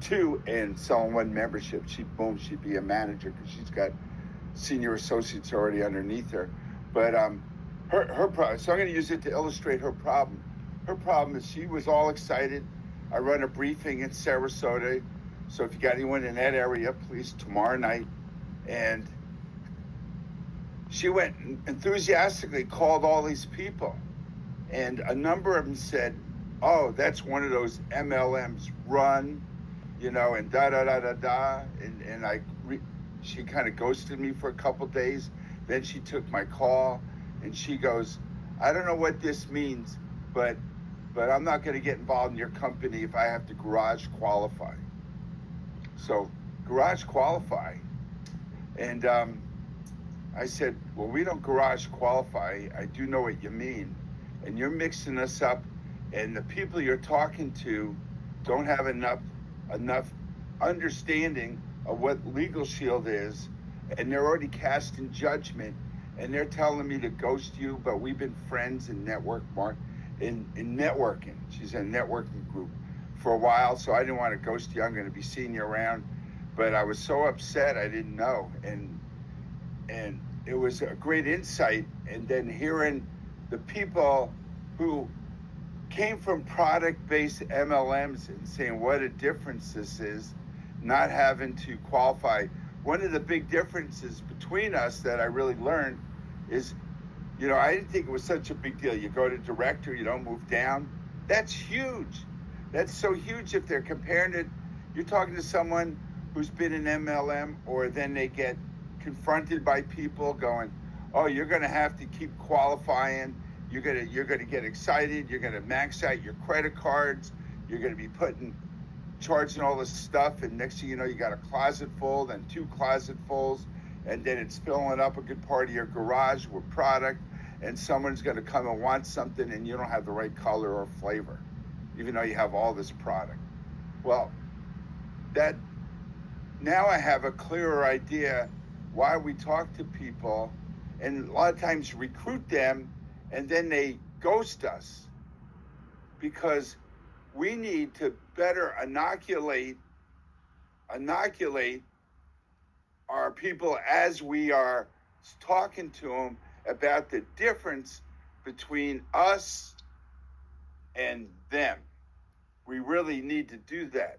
two and selling one membership, she'd be a manager because she's got senior associates already underneath her. But her problem, so I'm going to use it to illustrate her problem. Her problem is she was all excited. I run a briefing in Sarasota, so if you got anyone in that area, please, tomorrow night. And she went and enthusiastically called all these people, and a number of them said, "Oh, that's one of those MLMs run, and da da da da da." And she kind of ghosted me for a couple days. Then she took my call, and she goes, "I don't know what this means, but I'm not going to get involved in your company if I have to garage qualify." So garage qualify, and I said, "Well, we don't garage qualify. I do know what you mean, and you're mixing us up, and the people you're talking to don't have enough understanding of what legalshield is, and they're already casting judgment, and they're telling me to ghost you, but we've been friends in networking." She's in a networking group for a while, so I didn't want to ghost you. I'm going to be seeing you around, but I was so upset I didn't know, and it was a great insight. And then hearing the people who came from product-based MLMs and saying what a difference this is, not having to qualify. One of the big differences between us that I really learned is, I didn't think it was such a big deal. You go to director, you don't move down. That's huge. That's so huge if they're comparing it. You're talking to someone who's been in MLM, or then they get confronted by people going, "Oh, you're going to have to keep qualifying. You're going to get excited. You're going to max out your credit cards. You're going to be charging all this stuff, and next thing you know, you got a closet full, then two closet fulls, and then it's filling up a good part of your garage with product, and someone's going to come and want something, and you don't have the right color or flavor, even though you have all this product." Well, now I have a clearer idea why we talk to people, and a lot of times recruit them, and then they ghost us, because we need to better inoculate our people as we are talking to them about the difference between us and them. We really need to do that.